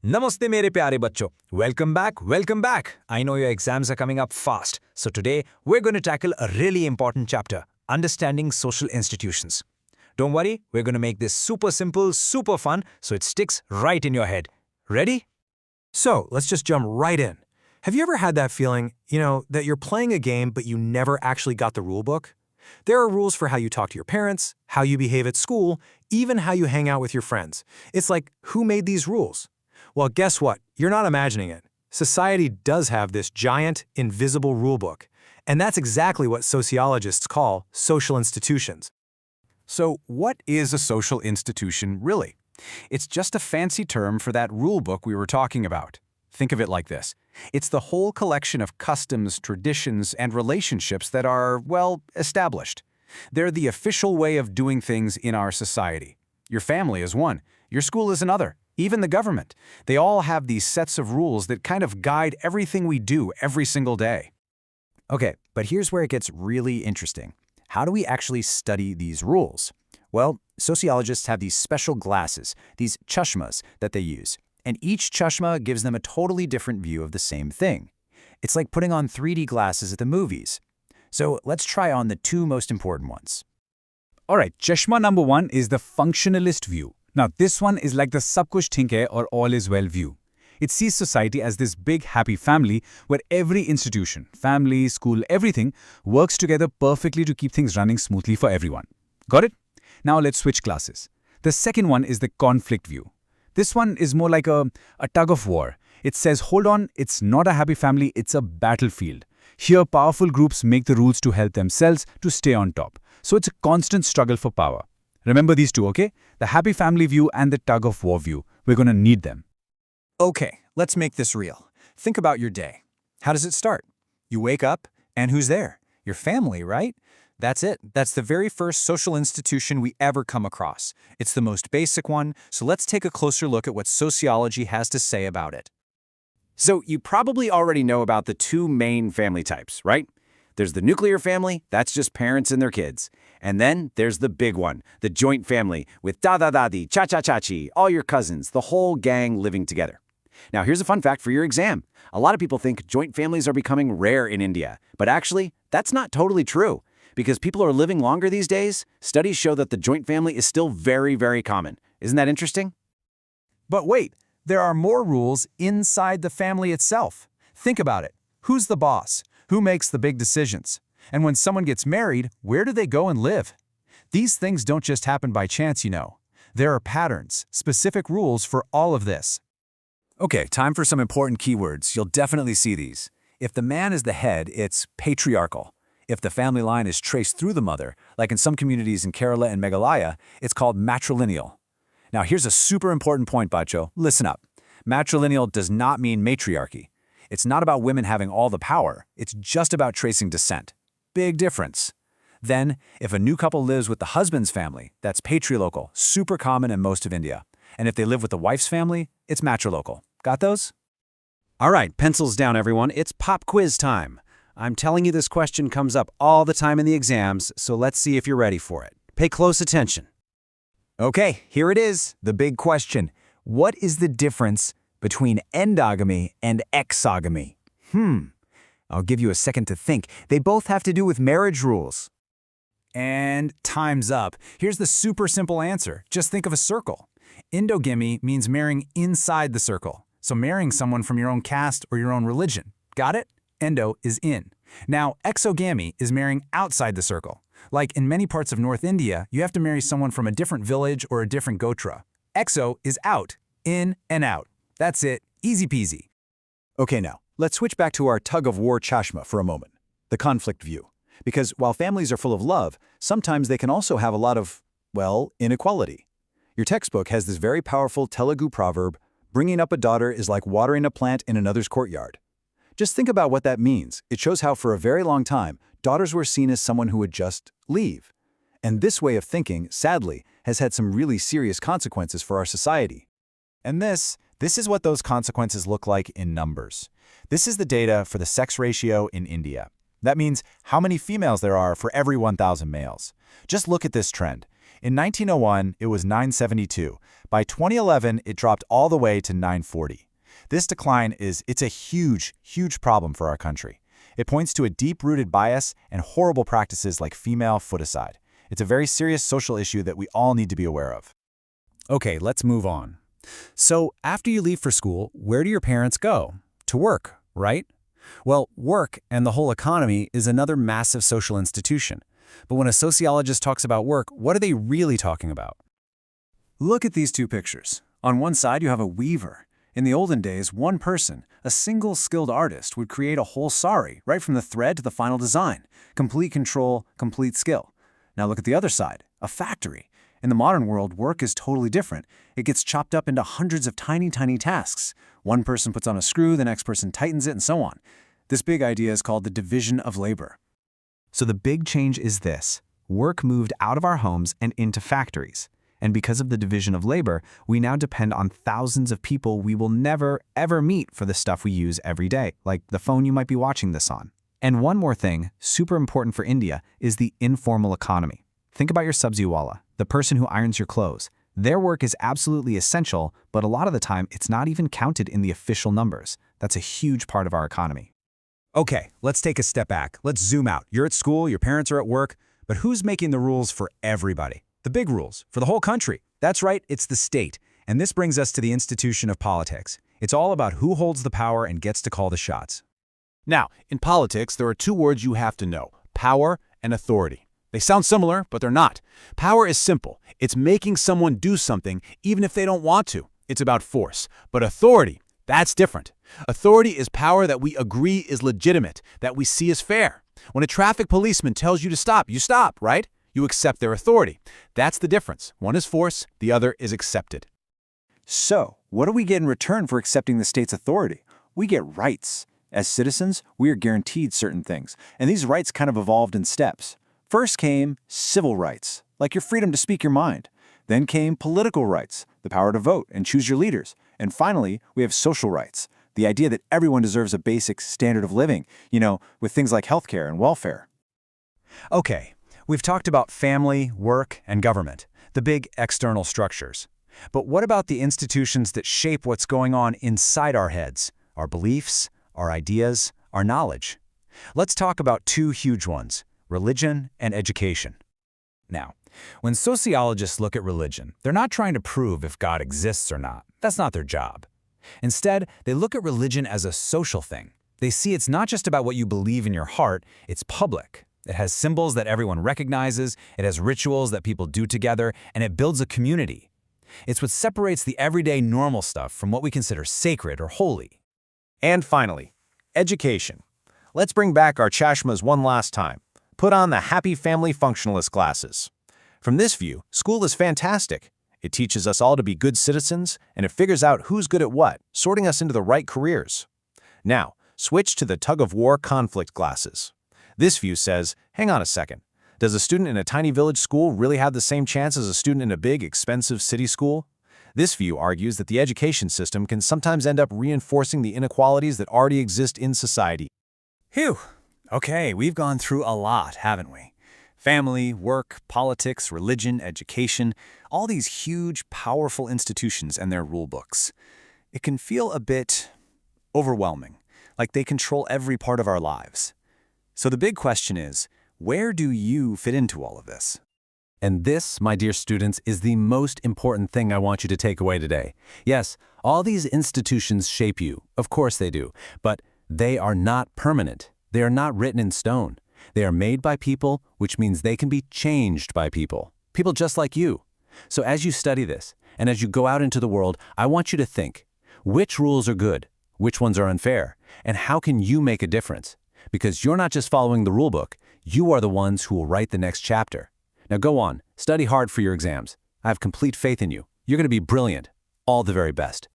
Namaste mere pyare bachcho. Welcome back, welcome back. I know your exams are coming up fast. So today, we're going to tackle a really important chapter, understanding social institutions. Don't worry, we're going to make this super simple, super fun, so it sticks right in your head. Ready? So, let's just jump right in. Have you ever had that feeling, that you're playing a game but you never actually got the rule book? There are rules for how you talk to your parents, how you behave at school, even how you hang out with your friends. It's like, who made these rules? Well, guess what? You're not imagining it. Society does have this giant, invisible rulebook, and that's exactly what sociologists call social institutions. So what is a social institution really? It's just a fancy term for that rule book we were talking about. Think of it like this. It's the whole collection of customs, traditions, and relationships that are, well, established. They're the official way of doing things in our society. Your family is one. Your school is another. Even the government. They all have these sets of rules that kind of guide everything we do every single day. Okay, but here's where it gets really interesting. How do we actually study these rules? Well, sociologists have these special glasses, these chashmas, that they use. And each chashma gives them a totally different view of the same thing. It's like putting on 3D glasses at the movies. So let's try on the two most important ones. All right, chashma number one is the functionalist view. Now, this one is like the sab kuch theek hai or all is well view. It sees society as this big, happy family where every institution, family, school, everything works together perfectly to keep things running smoothly for everyone. Got it? Now let's switch classes. The second one is the conflict view. This one is more like a tug of war. It says, hold on, it's not a happy family, it's a battlefield. Here, powerful groups make the rules to help themselves to stay on top. So it's a constant struggle for power. Remember these two, okay? The happy family view and the tug of war view. We're going to need them. Okay, let's make this real. Think about your day. How does it start? You wake up, and who's there? Your family, right? That's it. That's the very first social institution we ever come across. It's the most basic one, so let's take a closer look at what sociology has to say about it. So you probably already know about the two main family types, right? There's the nuclear family, that's just parents and their kids. And then there's the big one, the joint family, with dada-dadi, cha-cha-chachi, all your cousins, the whole gang living together. Now here's a fun fact for your exam. A lot of people think joint families are becoming rare in India, but actually, that's not totally true. Because people are living longer these days, studies show that the joint family is still very, very common. Isn't that interesting? But wait, there are more rules inside the family itself. Think about it. Who's the boss? Who makes the big decisions? And when someone gets married, where do they go and live? These things don't just happen by chance, There are patterns, specific rules for all of this. Okay, time for some important keywords. You'll definitely see these. If the man is the head, it's patriarchal. If the family line is traced through the mother, like in some communities in Kerala and Meghalaya, it's called matrilineal. Now here's a super important point, Bacho. Listen up. Matrilineal does not mean matriarchy. It's not about women having all the power. It's just about tracing descent. Big difference. Then, if a new couple lives with the husband's family, that's patrilocal, super common in most of India. And if they live with the wife's family, it's matrilocal. Got those? All right, pencils down, everyone. It's pop quiz time. I'm telling you this question comes up all the time in the exams, so let's see if you're ready for it. Pay close attention. Okay, here it is, the big question. What is the difference between endogamy and exogamy? I'll give you a second to think. They both have to do with marriage rules. And time's up. Here's the super simple answer. Just think of a circle. Endogamy means marrying inside the circle. So marrying someone from your own caste or your own religion. Got it? Endo is in. Now, exogamy is marrying outside the circle. Like in many parts of North India, you have to marry someone from a different village or a different gotra. Exo is out, in and out. That's it, easy peasy. Okay, now, let's switch back to our tug-of-war chashma for a moment, the conflict view. Because while families are full of love, sometimes they can also have a lot of, well, inequality. Your textbook has this very powerful Telugu proverb, bringing up a daughter is like watering a plant in another's courtyard. Just think about what that means. It shows how for a very long time, daughters were seen as someone who would just leave. And this way of thinking, sadly, has had some really serious consequences for our society. And this is what those consequences look like in numbers. This is the data for the sex ratio in India. That means how many females there are for every 1,000 males. Just look at this trend. In 1901, it was 972. By 2011, it dropped all the way to 940. This decline it's a huge, huge problem for our country. It points to a deep-rooted bias and horrible practices like female foodicide. It's a very serious social issue that we all need to be aware of. Okay, let's move on. So, after you leave for school, where do your parents go? To work, right? Well, work and the whole economy is another massive social institution. But when a sociologist talks about work, what are they really talking about? Look at these two pictures. On one side, you have a weaver. In the olden days, one person, a single skilled artist, would create a whole sari, right from the thread to the final design. Complete control, complete skill. Now look at the other side, a factory. In the modern world, work is totally different. It gets chopped up into hundreds of tiny, tiny tasks. One person puts on a screw, the next person tightens it, and so on. This big idea is called the division of labor. So the big change is this. Work moved out of our homes and into factories. And because of the division of labor, we now depend on thousands of people we will never, ever meet for the stuff we use every day, like the phone you might be watching this on. And one more thing, super important for India, is the informal economy. Think about your sabziwala, the person who irons your clothes. Their work is absolutely essential, but a lot of the time it's not even counted in the official numbers. That's a huge part of our economy. Okay, let's take a step back. Let's zoom out. You're at school, your parents are at work, but who's making the rules for everybody? The big rules, for the whole country. That's right, it's the state. And this brings us to the institution of politics. It's all about who holds the power and gets to call the shots. Now, in politics, there are two words you have to know: power and authority. They sound similar, but they're not. Power is simple. It's making someone do something even if they don't want to. It's about force. But authority, that's different. Authority is power that we agree is legitimate, that we see as fair. When a traffic policeman tells you to stop, you stop, right? You accept their authority. That's the difference. One is force, the other is accepted. So, what do we get in return for accepting the state's authority? We get rights. As citizens, we are guaranteed certain things, and these rights kind of evolved in steps. First came civil rights, like your freedom to speak your mind. Then came political rights, the power to vote and choose your leaders. And finally, we have social rights, the idea that everyone deserves a basic standard of living, with things like healthcare and welfare. Okay, we've talked about family, work, and government, the big external structures. But what about the institutions that shape what's going on inside our heads, our beliefs, our ideas, our knowledge? Let's talk about two huge ones: religion and education. Now, when sociologists look at religion, they're not trying to prove if God exists or not. That's not their job. Instead, they look at religion as a social thing. They see it's not just about what you believe in your heart, it's public. It has symbols that everyone recognizes, it has rituals that people do together, and it builds a community. It's what separates the everyday normal stuff from what we consider sacred or holy. And finally, education. Let's bring back our chashmas one last time. Put on the Happy Family Functionalist glasses. From this view, school is fantastic. It teaches us all to be good citizens, and it figures out who's good at what, sorting us into the right careers. Now, switch to the tug-of-war conflict glasses. This view says, hang on a second. Does a student in a tiny village school really have the same chance as a student in a big, expensive city school? This view argues that the education system can sometimes end up reinforcing the inequalities that already exist in society. Phew. Okay, we've gone through a lot, haven't we? Family, work, politics, religion, education, all these huge, powerful institutions and their rule books. It can feel a bit overwhelming, like they control every part of our lives. So the big question is, where do you fit into all of this? And this, my dear students, is the most important thing I want you to take away today. Yes, all these institutions shape you. Of course they do. But they are not permanent. They are not written in stone. They are made by people, which means they can be changed by people. People just like you. So as you study this, and as you go out into the world, I want you to think, which rules are good? Which ones are unfair? And how can you make a difference? Because you're not just following the rule book, you are the ones who will write the next chapter. Now go on, study hard for your exams. I have complete faith in you. You're going to be brilliant. All the very best.